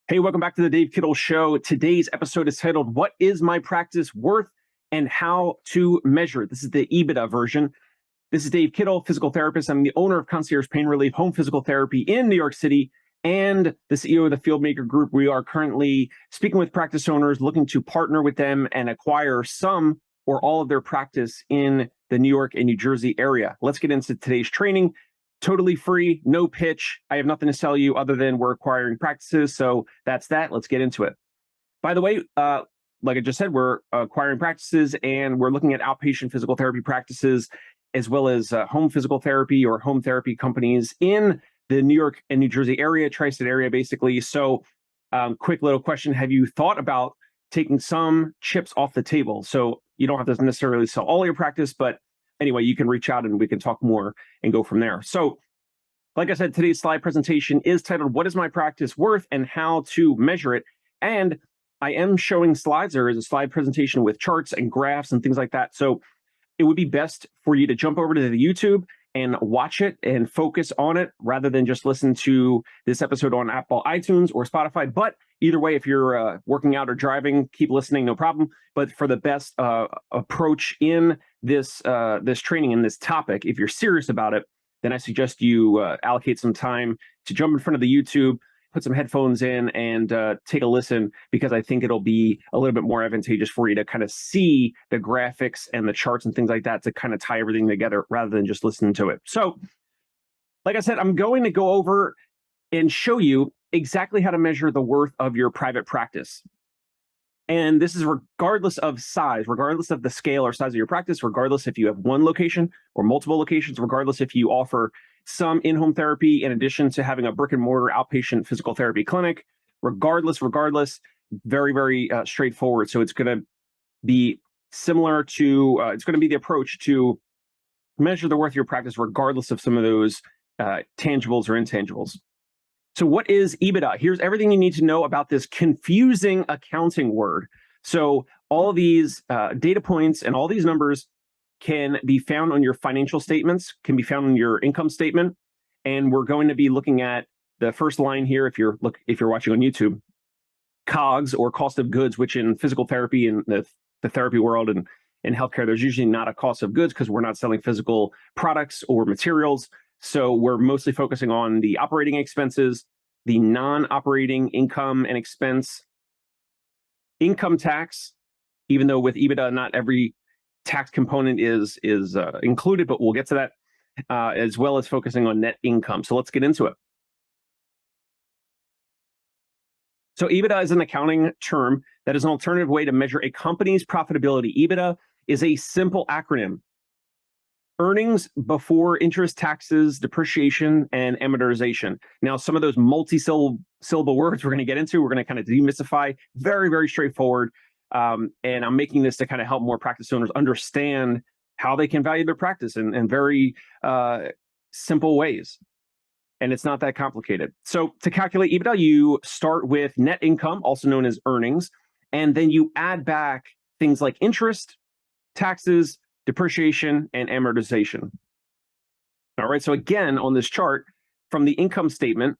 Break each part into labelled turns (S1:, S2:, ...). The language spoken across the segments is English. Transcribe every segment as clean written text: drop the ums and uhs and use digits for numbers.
S1: Hey, welcome back to the Dave Kittle Show. Today's episode is titled, What is My Practice Worth and How to Measure It? This is the EBITDA version. This is Dave Kittle, physical therapist. I'm the owner of Concierge Pain Relief Home Physical Therapy in New York City and the CEO of the Fieldmaker Group. We are currently speaking with practice owners, looking to partner with them and acquire some or all of their practice in the New York and New Jersey area. Let's get into today's training. Totally free, no pitch. I have nothing to sell you other than we're acquiring practices. So that's that. Let's get into it. By the way, like I just said, we're acquiring practices and we're looking at outpatient physical therapy practices as well as home physical therapy or home therapy companies in the New York and New Jersey area, tri-state area, basically. So quick little question. Have you thought about taking some chips off the table? So you don't have to necessarily sell all your practice, but anyway, you can reach out and we can talk more and go from there. So like I said, today's slide presentation is titled, What is My Practice Worth and How to Measure It? And I am showing slides. There is a slide presentation with charts and graphs and things like that. So it would be best for you to jump over to the YouTube and watch it and focus on it rather than just listen to this episode on Apple iTunes or Spotify. But either way, if you're working out or driving, keep listening, no problem. But for the best approach in this training and this topic, if you're serious about it, then I suggest you allocate some time to jump in front of the YouTube, put some headphones in and take a listen, because I think it'll be a little bit more advantageous for you to kind of see the graphics and the charts and things like that to kind of tie everything together rather than just listening to it. So like I said, I'm going to go over and show you exactly how to measure the worth of your private practice. And this is regardless of size, regardless of the scale or size of your practice, regardless if you have one location or multiple locations, regardless if you offer some in-home therapy in addition to having a brick and mortar outpatient physical therapy clinic, regardless, very, very straightforward. So it's going to be similar to, it's going to be the approach to measure the worth of your practice, regardless of some of those tangibles or intangibles. So what is EBITDA? Here's everything you need to know about this confusing accounting word. So all of these data points and all these numbers can be found on your financial statements, can be found on your income statement. And we're going to be looking at the first line here, if you're watching on YouTube, COGS or cost of goods, which in physical therapy and the therapy world and in healthcare, there's usually not a cost of goods because we're not selling physical products or materials. So we're mostly focusing on the operating expenses, the non-operating income and expense, income tax, even though with EBITDA, not every tax component is included, but we'll get to that, as well as focusing on net income. So let's get into it. So EBITDA is an accounting term that is an alternative way to measure a company's profitability. EBITDA is a simple acronym. Earnings before interest, taxes, depreciation, and amortization. Now, some of those multi-syllable words we're going to get into, we're going to kind of demystify. Very, very straightforward. And I'm making this to kind of help more practice owners understand how they can value their practice in very simple ways. And it's not that complicated. So to calculate EBITDA, you start with net income, also known as earnings, and then you add back things like interest, taxes, depreciation, and amortization. All right, so again, on this chart, from the income statement,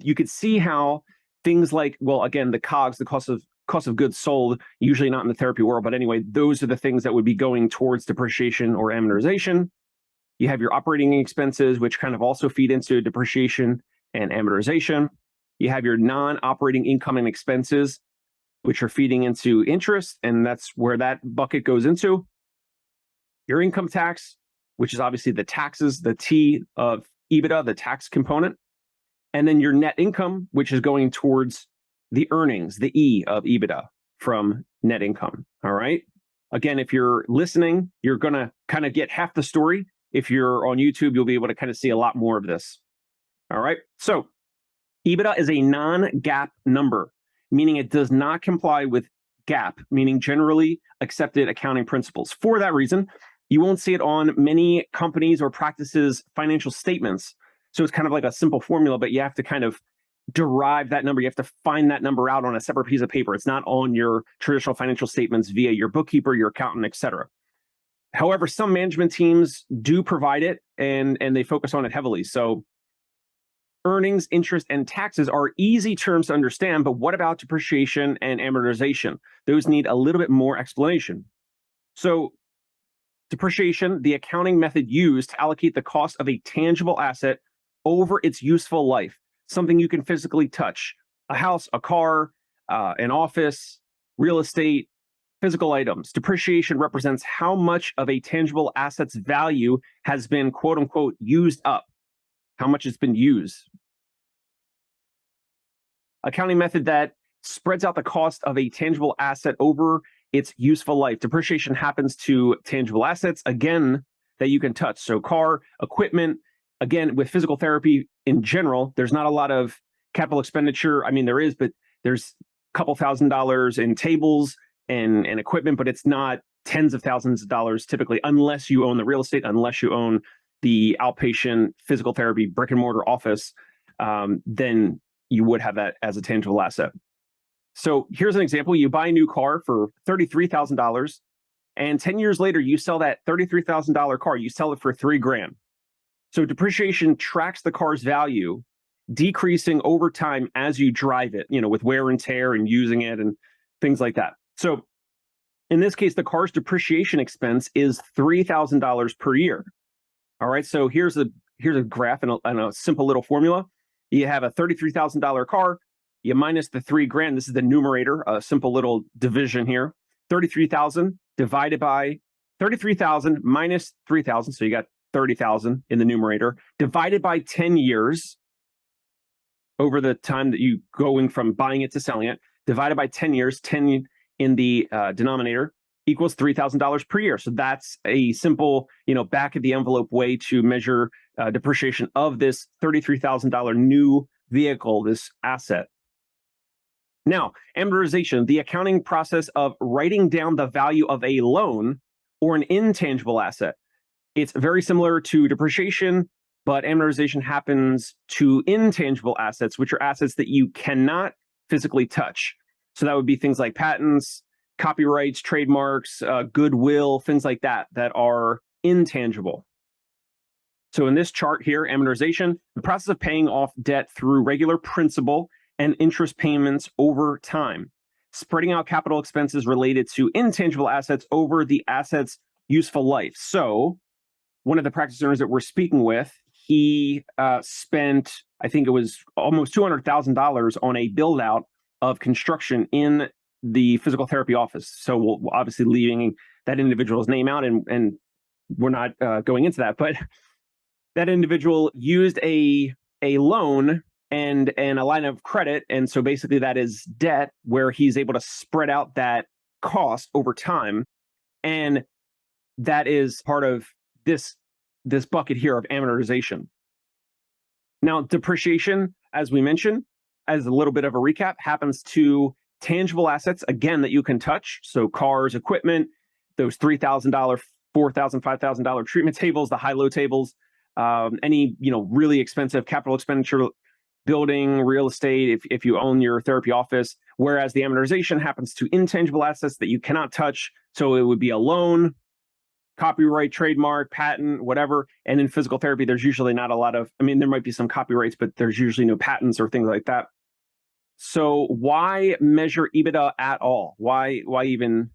S1: you could see how things like, well, again, the COGS, the cost of goods sold, usually not in the therapy world, but anyway, those are the things that would be going towards depreciation or amortization. You have your operating expenses, which kind of also feed into depreciation and amortization. You have your non-operating income and expenses, which are feeding into interest, and that's where that bucket goes into. Your income tax, which is obviously the taxes, the T of EBITDA, the tax component. And then your net income, which is going towards the earnings, the E of EBITDA from net income. All right. Again, if you're listening, you're going to kind of get half the story. If you're on YouTube, you'll be able to kind of see a lot more of this. All right. So EBITDA is a non-GAAP number, meaning it does not comply with GAAP, meaning generally accepted accounting principles. For that reason, you won't see it on many companies or practices' financial statements. So it's kind of like a simple formula, but you have to kind of derive that number. You have to find that number out on a separate piece of paper. It's not on your traditional financial statements via your bookkeeper, your accountant, et cetera. However, some management teams do provide it and they focus on it heavily. So Earnings, interest, and taxes are easy terms to understand, but what about depreciation and amortization? Those need a little bit more explanation. So, depreciation, the accounting method used to allocate the cost of a tangible asset over its useful life, something you can physically touch, a house, a car, an office, real estate, physical items. Depreciation represents how much of a tangible asset's value has been, quote unquote, used up, how much it's been used. Accounting method that spreads out the cost of a tangible asset over its useful life. Depreciation happens to tangible assets, again, that you can touch. So car, equipment, again, with physical therapy in general, there's not a lot of capital expenditure. I mean, there is, but there's a couple $1,000s in tables and equipment, but it's not tens of thousands of dollars typically, unless you own the real estate, unless you own the outpatient physical therapy brick and mortar office, then you would have that as a tangible asset. So here's an example. You buy a new car for $33,000, and 10 years later, you sell that $33,000 car, you sell it for $3,000. So depreciation tracks the car's value, decreasing over time as you drive it, with wear and tear and using it and things like that. So in this case, the car's depreciation expense is $3,000 per year. All right, so here's a graph and a simple little formula. You have a $33,000 car, you minus the $3,000. This is the numerator, a simple little division here. 33,000 divided by 33,000 minus 3,000. So you got 30,000 in the numerator, divided by 10 years over the time that you going from buying it to selling it, divided by 10 years, 10 in the denominator equals $3,000 per year. So that's a simple, back of the envelope way to measure depreciation of this $33,000 new vehicle, this asset. Now, amortization, the accounting process of writing down the value of a loan or an intangible asset. It's very similar to depreciation, but amortization happens to intangible assets, which are assets that you cannot physically touch. So that would be things like patents, copyrights, trademarks, goodwill, things like that are intangible. So in this chart here, amortization, the process of paying off debt through regular principal and interest payments over time, spreading out capital expenses related to intangible assets over the asset's useful life. So one of the practice owners that we're speaking with, he spent, I think it was almost $200,000 on a build out of construction in the physical therapy office. So we'll obviously leaving that individual's name out, and we're not going into that, but that individual used a loan and a line of credit. And so basically that is debt where he's able to spread out that cost over time. And that is part of this bucket here of amortization. Now, depreciation, as we mentioned, as a little bit of a recap, happens to tangible assets, again, that you can touch. So cars, equipment, those $3,000, $4,000, $5,000 treatment tables, the high-low tables, any really expensive capital expenditure, building, real estate, if you own your therapy office, whereas the amortization happens to intangible assets that you cannot touch. So it would be a loan, copyright, trademark, patent, whatever. And in physical therapy, there's usually not a lot of, there might be some copyrights, but there's usually no patents or things like that. So why measure EBITDA at all? Why even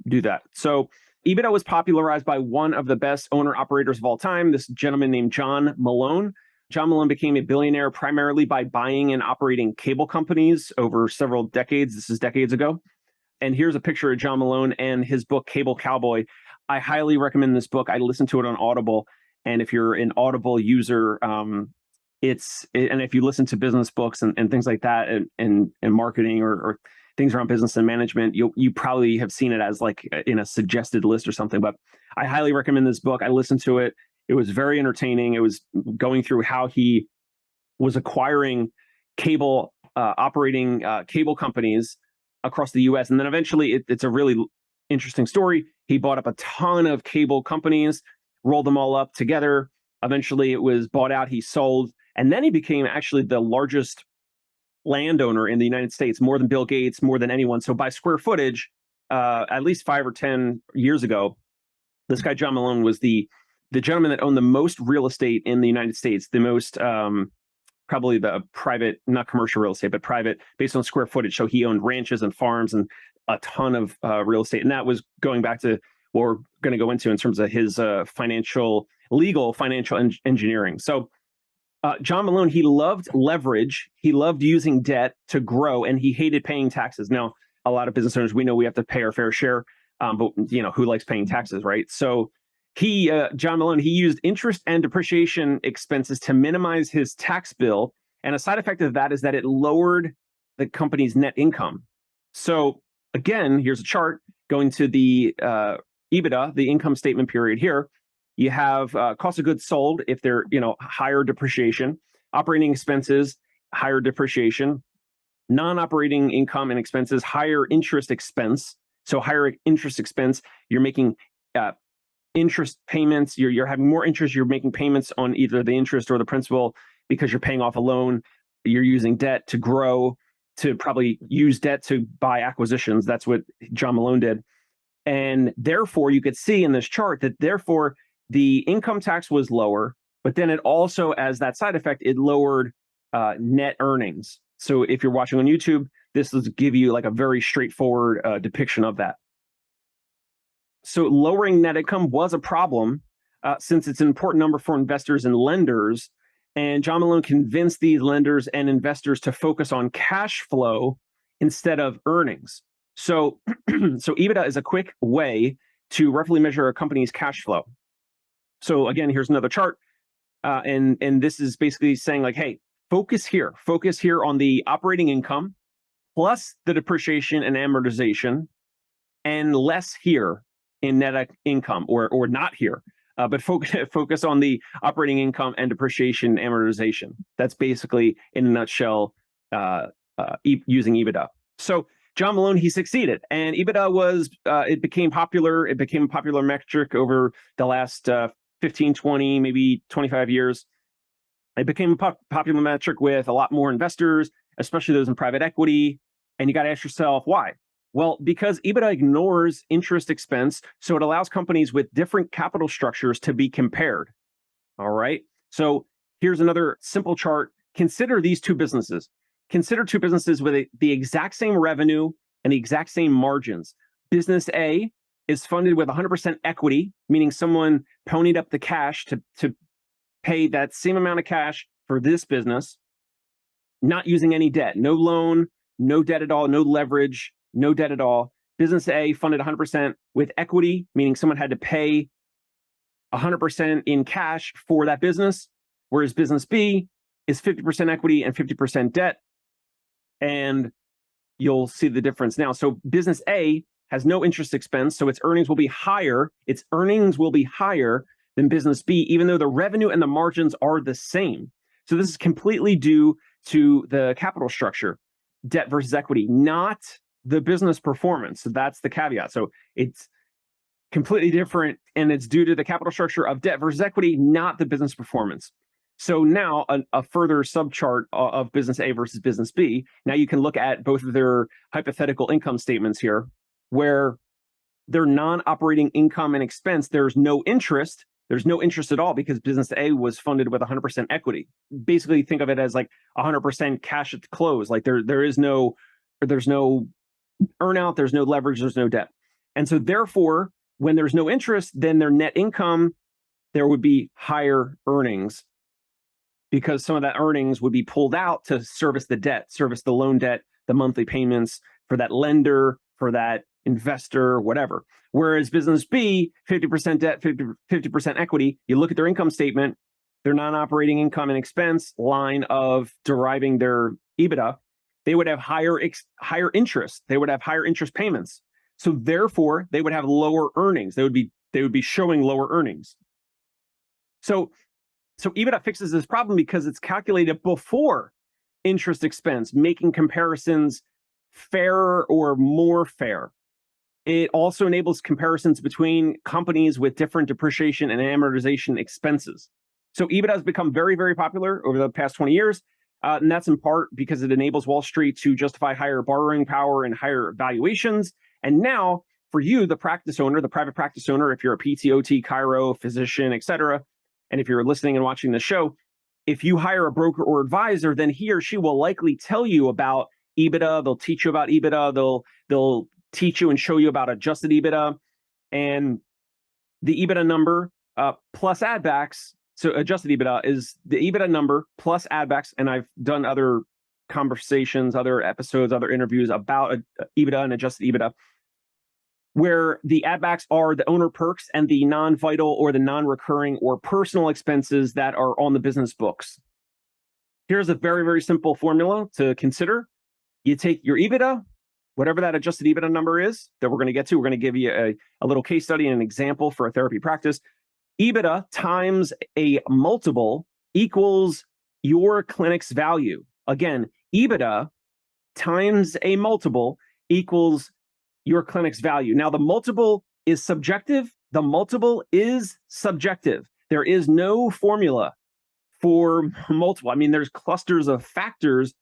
S1: do that? So EBITDA was popularized by one of the best owner-operators of all time, this gentleman named John Malone. John Malone became a billionaire primarily by buying and operating cable companies over several decades. This is decades ago. And here's a picture of John Malone and his book, Cable Cowboy. I highly recommend this book. I listened to it on Audible. And if you're an Audible user, and if you listen to business books and things like that and marketing or things around business and management, you probably have seen it as like in a suggested list or something. But I highly recommend this book. I listened to it. It was very entertaining. It was going through how he was acquiring cable, operating cable companies across the US. And then eventually it's a really interesting story. He bought up a ton of cable companies, rolled them all up together. Eventually it was bought out, he sold, and then he became actually the largest landowner in the United States, more than Bill Gates, more than anyone. So by square footage, at least 5 or 10 years ago, this guy, John Malone, was the gentleman that owned the most real estate in the United States, the most probably the private, not commercial real estate, but private based on square footage. So he owned ranches and farms and a ton of real estate. And that was going back to what we're going to go into in terms of his legal financial engineering. So John Malone, he loved leverage. He loved using debt to grow, and he hated paying taxes. Now, a lot of business owners, we know we have to pay our fair share, but who likes paying taxes, right? So John Malone, he used interest and depreciation expenses to minimize his tax bill. And a side effect of that is that it lowered the company's net income. So again, here's a chart going to the EBITDA, the income statement period here. You have cost of goods sold if they're, higher depreciation, operating expenses, higher depreciation, non-operating income and expenses, higher interest expense. So higher interest expense, you're making interest payments, you're having more interest, you're making payments on either the interest or the principal because you're paying off a loan, you're using debt to grow, to probably use debt to buy acquisitions. That's what John Malone did. And therefore, you could see in this chart that therefore the income tax was lower, but then it also, as that side effect, it lowered net earnings. So if you're watching on YouTube, this will give you like a very straightforward depiction of that. So lowering net income was a problem since it's an important number for investors and lenders. And John Malone convinced these lenders and investors to focus on cash flow instead of earnings. So, so EBITDA is a quick way to roughly measure a company's cash flow. So again, here's another chart. And this is basically saying like, hey, focus here on the operating income plus the depreciation and amortization, and less here in net income, or not here, but focus on the operating income and depreciation and amortization. That's basically, in a nutshell, using EBITDA. So John Malone, he succeeded, and EBITDA was, it became popular. It became a popular metric over the last 15, 20, maybe 25 years. It became a popular metric with a lot more investors, especially those in private equity. And you got to ask yourself, why? Well, because EBITDA ignores interest expense, so it allows companies with different capital structures to be compared. All right. So here's another simple chart. Consider these two businesses. Consider two businesses with the exact same revenue and the exact same margins. Business A is funded with 100% equity, meaning someone ponied up the cash to pay that same amount of cash for this business, not using any debt, no loan, no debt at all, no leverage, no debt at all. Business A funded 100% with equity, meaning someone had to pay 100% in cash for that business, whereas business B is 50% equity and 50% debt. And you'll see the difference now. So business A has no interest expense, so its earnings will be higher. Its earnings will be higher than business B, even though the revenue and the margins are the same. So this is completely due to the capital structure, debt versus equity, not the business performance. So that's the caveat. So it's completely different, and it's due to the capital structure of debt versus equity, not the business performance. So now a further subchart of business A versus business B. Now you can look at both of their hypothetical income statements here, where their non-operating income and expense, there's no interest. There's no interest at all because business A was funded with 100% equity. Basically, think of it as like 100% cash at the close. Like there's no earnout, there's no leverage, there's no debt. And so therefore, when there's no interest, then their net income, there would be higher earnings, because some of that earnings would be pulled out to service the debt, service the loan debt, the monthly payments for that lender, for that investor, whatever. Whereas business B, 50% debt, 50% equity, you look at their income statement, their non-operating income and expense line of deriving their EBITDA, they would have higher interest. They would have higher interest payments. So therefore, they would have lower earnings. They would be showing lower earnings. So EBITDA fixes this problem because it's calculated before interest expense, making comparisons fairer or more fair. It also enables comparisons between companies with different depreciation and amortization expenses. So EBITDA has become very, very popular over the past 20 years. And that's in part because it enables Wall Street to justify higher borrowing power and higher valuations. And now for you, the practice owner, the private practice owner, if you're a PT, OT, chiro, physician, et cetera, and if you're listening and watching the show, if you hire a broker or advisor, then he or she will likely tell you about EBITDA. They'll teach you about EBITDA. They'll teach you and show you about adjusted EBITDA, and the EBITDA number plus add backs. So adjusted EBITDA is the EBITDA number plus add backs. And I've done other conversations, other episodes, other interviews about EBITDA and adjusted EBITDA, where the add backs are the owner perks and the non-vital or the non-recurring or personal expenses that are on the business books. Here's a very, very simple formula to consider. You take your EBITDA, whatever that adjusted EBITDA number is that we're going to get to. We're going to give you a little case study and an example for a therapy practice. EBITDA times a multiple equals your clinic's value. Again, EBITDA times a multiple equals your clinic's value. Now, the multiple is subjective. The multiple is subjective. There is no formula for multiple. I mean, there's clusters of factors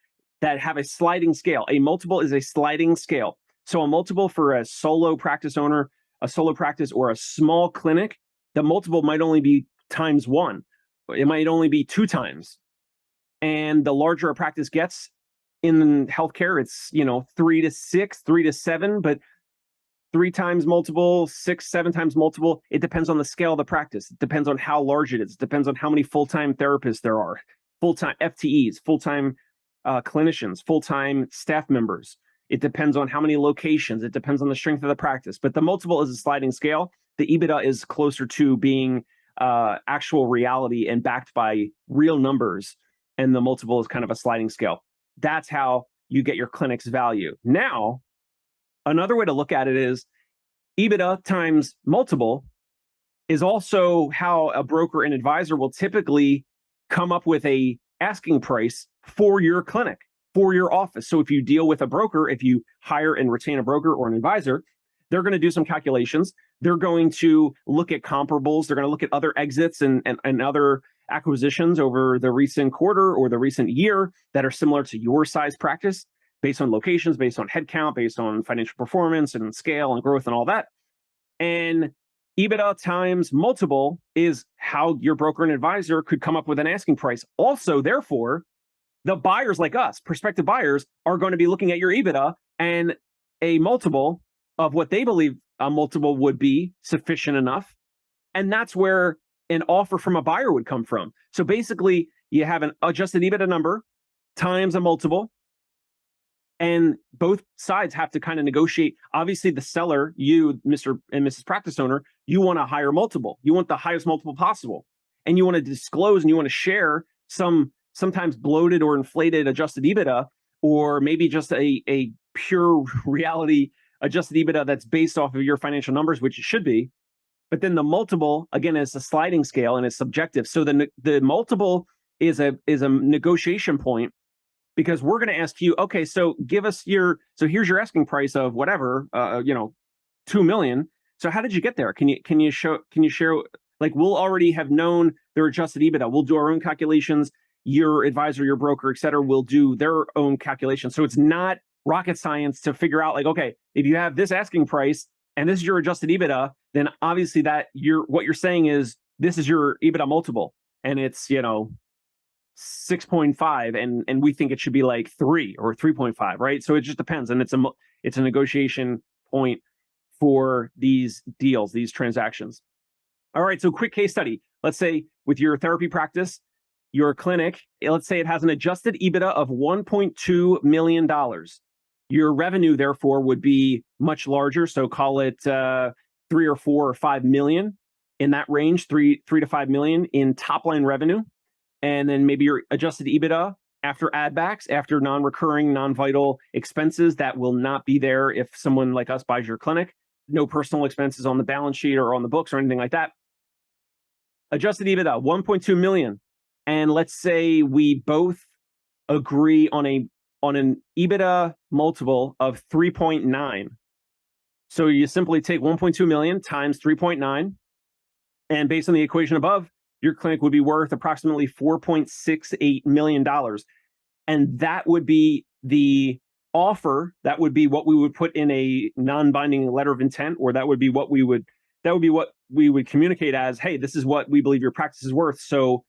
S1: that have a sliding scale. A multiple is a sliding scale. So a multiple for a solo practice owner, a solo practice, or a small clinic, the multiple might only be times one. It might only be 2 times. And the larger a practice gets in healthcare, it's 3 to 6, 3 to 7, but 3 times multiple, 6, 7 times multiple. It depends on the scale of the practice. It depends on how large it is. It depends on how many full-time therapists there are, full-time FTEs, full-time clinicians, full-time staff members. It depends on how many locations. It depends on the strength of the practice. But the multiple is a sliding scale. The EBITDA is closer to being actual reality and backed by real numbers. And the multiple is kind of a sliding scale. That's how you get your clinic's value. Now, another way to look at it is EBITDA times multiple is also how a broker and advisor will typically come up with a asking price for your clinic, for your office. So if you deal with a broker, if you hire and retain a broker or an advisor, they're going to do some calculations. They're going to look at comparables. They're going to look at other exits and other acquisitions over the recent quarter or the recent year that are similar to your size practice, based on locations, based on headcount, based on financial performance and scale and growth and all that. And EBITDA times multiple is how your broker and advisor could come up with an asking price. Also, therefore, the buyers like us, prospective buyers, are going to be looking at your EBITDA and a multiple of what they believe a multiple would be sufficient enough. And that's where an offer from a buyer would come from. So basically, you have an adjusted EBITDA number times a multiple, and both sides have to kind of negotiate. Obviously, the seller, you, Mr. and Mrs. Practice Owner, you want a higher multiple. You want the highest multiple possible. And you want to disclose and you want to share sometimes bloated or inflated adjusted EBITDA, or maybe just a pure reality adjusted EBITDA that's based off of your financial numbers, which it should be. But then the multiple, again, is a sliding scale and it's subjective. So the multiple is a negotiation point, because we're going to ask you, okay, so here's your asking price of whatever, 2 million. So how did you get there? Can you share, like, we'll already have known their adjusted EBITDA. We'll do our own calculations. Your advisor, your broker, et cetera, will do their own calculations. So it's not rocket science to figure out, like, okay, if you have this asking price and this is your adjusted EBITDA, then obviously what you're saying is this is your EBITDA multiple, and it's 6.5, and we think it should be like 3 or 3.5, right? So it just depends, and it's a negotiation point for these deals, these transactions. All right, so quick case study. Let's say with your therapy practice, your clinic, let's say it has an adjusted EBITDA of $1.2 million. Your revenue, therefore, would be much larger. So call it 3 or 4 or 5 million, in that range, 3 to 5 million in top line revenue. And then maybe your adjusted EBITDA after add backs, after non-recurring, non-vital expenses that will not be there if someone like us buys your clinic. No personal expenses on the balance sheet or on the books or anything like that. Adjusted EBITDA, 1.2 million. And let's say we both agree on an EBITDA multiple of 3.9. So you simply take 1.2 million times 3.9. And based on the equation above, your clinic would be worth approximately $4.68 million. And that would be the offer. That would be what we would put in a non-binding letter of intent, or that would be what we would communicate as, hey, this is what we believe your practice is worth. So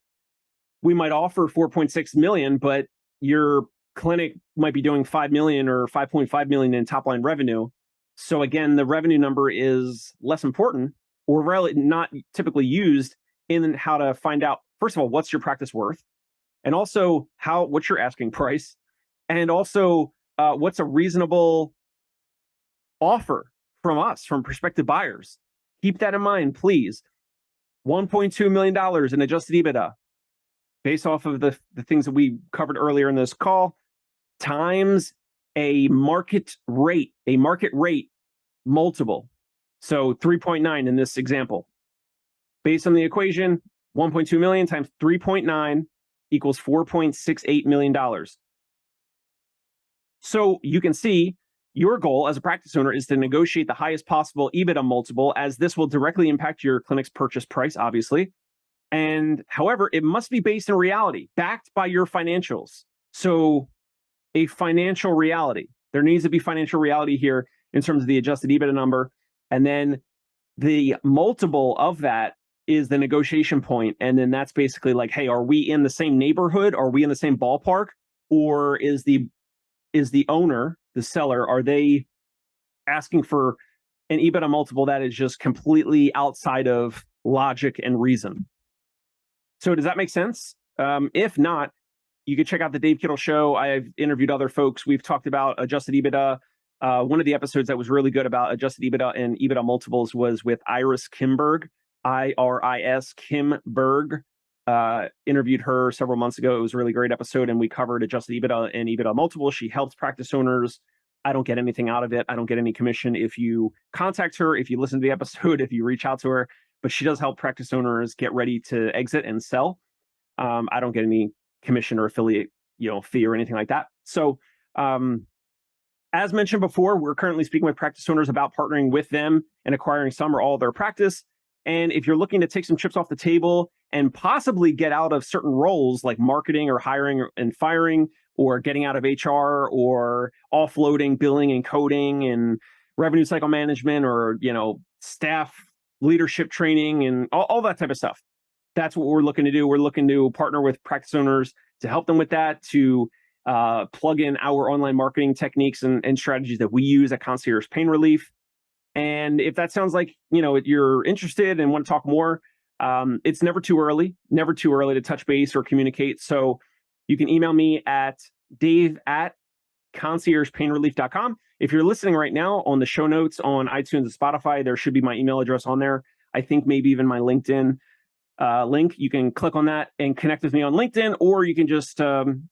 S1: we might offer 4.6 million, but your clinic might be doing 5 million or 5.5 million in top line revenue. So again, the revenue number is less important or really not typically used in how to find out, first of all, what's your practice worth, and also what's your asking price, and also what's a reasonable offer from us, from prospective buyers. Keep that in mind, please. $1.2 million in adjusted EBITDA, based off of the things that we covered earlier in this call, times a market rate multiple. So 3.9 in this example. Based on the equation, 1.2 million times 3.9 equals $4.68 million. So you can see your goal as a practice owner is to negotiate the highest possible EBITDA multiple, as this will directly impact your clinic's purchase price, obviously. And however, it must be based in reality, backed by your financials. So a financial reality. There needs to be financial reality here in terms of the adjusted EBITDA number. And then the multiple of that is the negotiation point. And then that's basically like, hey, are we in the same neighborhood? Are we in the same ballpark? Or is the owner, the seller, are they asking for an EBITDA multiple that is just completely outside of logic and reason? So does that make sense? If not, you can check out the Dave Kittle Show. I've interviewed other folks. We've talked about adjusted EBITDA. One of the episodes that was really good about adjusted EBITDA and EBITDA multiples was with Iris Kimberg, IRIS Kimberg. Interviewed her several months ago. It was a really great episode, and we covered adjusted EBITDA and EBITDA multiples. She helps practice owners. I don't get anything out of it. I don't get any commission if you contact her, if you listen to the episode, if you reach out to her, but she does help practice owners get ready to exit and sell. I don't get any commission or affiliate, fee or anything like that. So, as mentioned before, we're currently speaking with practice owners about partnering with them and acquiring some or all of their practice. And if you're looking to take some chips off the table and possibly get out of certain roles like marketing or hiring and firing, or getting out of HR, or offloading billing and coding and revenue cycle management, or staff leadership training and all that type of stuff, that's what we're looking to do. We're looking to partner with practice owners to help them with that, to plug in our online marketing techniques and strategies that we use at Concierge Pain Relief. And if that sounds like you're interested and want to talk more, it's never too early to touch base or communicate. So you can email me at dave@conciergepainrelief.com. If you're listening right now, on the show notes on iTunes and Spotify, there should be my email address on there. I think maybe even my LinkedIn link. You can click on that and connect with me on LinkedIn, or you can just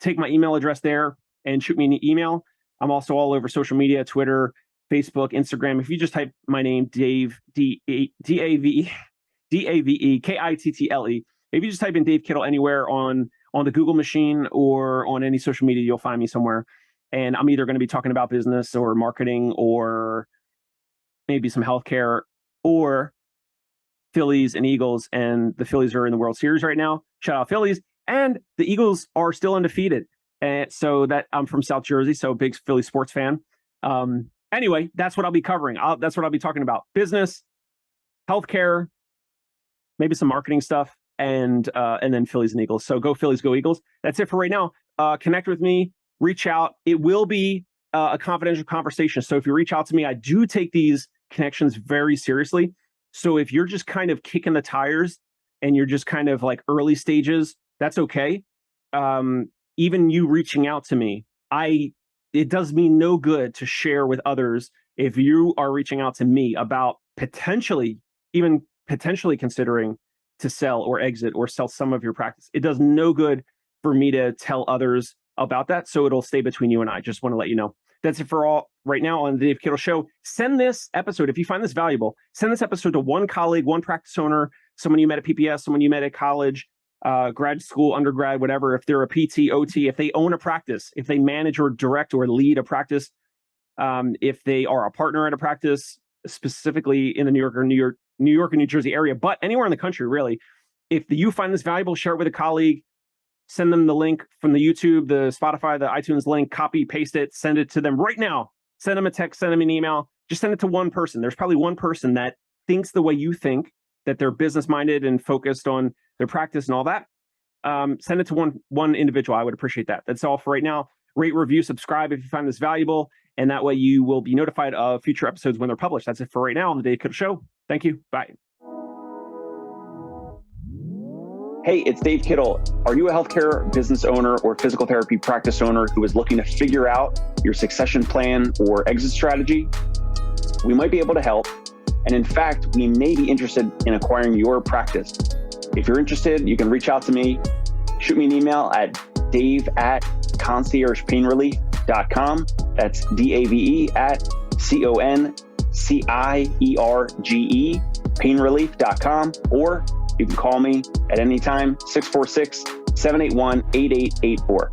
S1: take my email address there and shoot me an email. I'm also all over social media, Twitter, Facebook, Instagram. If you just type my name, Dave, D-A-V-E Kittle. If you just type in Dave Kittle anywhere on the Google machine or on any social media, you'll find me somewhere. And I'm either going to be talking about business or marketing or maybe some healthcare or Phillies and Eagles. And the Phillies are in the World Series right now. Shout out Phillies. And the Eagles are still undefeated. And so that I'm from South Jersey, so big Philly sports fan. Anyway, that's what I'll be covering. That's what I'll be talking about. Business, healthcare, maybe some marketing stuff, and then Phillies and Eagles. So go Phillies, go Eagles. That's it for right now. Connect with me, reach out. It will be a confidential conversation. So if you reach out to me, I do take these connections very seriously. So if you're just kind of kicking the tires and you're just kind of like early stages, that's okay. Even you reaching out to me, it does me no good to share with others if you are reaching out to me about potentially considering to sell or exit or sell some of your practice. It does no good for me to tell others about that. So it'll stay between you and I. Just want to let you know. That's it for all right now on the Dave Kittle Show. Send this episode, if you find this valuable, send this episode to one colleague, one practice owner, someone you met at PPS, someone you met at college, grad school, undergrad, whatever. If they're a PT, OT, if they own a practice, if they manage or direct or lead a practice, if they are a partner at a practice, specifically in the New York and New Jersey area, but anywhere in the country, really. If you find this valuable, share it with a colleague, send them the link from the YouTube, the Spotify, the iTunes link, copy, paste it, send it to them right now. Send them a text, send them an email, just send it to one person. There's probably one person that thinks the way you think, that they're business-minded and focused on their practice and all that. send it to one individual. I would appreciate that. That's all for right now. Rate, review, subscribe if you find this valuable, and that way you will be notified of future episodes when they're published. That's it for right now on the Dave Kittle Show. Thank you. Bye. Hey, it's Dave Kittle. Are you a healthcare business owner or physical therapy practice owner who is looking to figure out your succession plan or exit strategy? We might be able to help. And in fact, we may be interested in acquiring your practice. If you're interested, you can reach out to me. Shoot me an email at dave@conciergepainrelief.com. That's DAVE at CONCIERGE painrelief.com. Or you can call me at any time, 646-781-8884.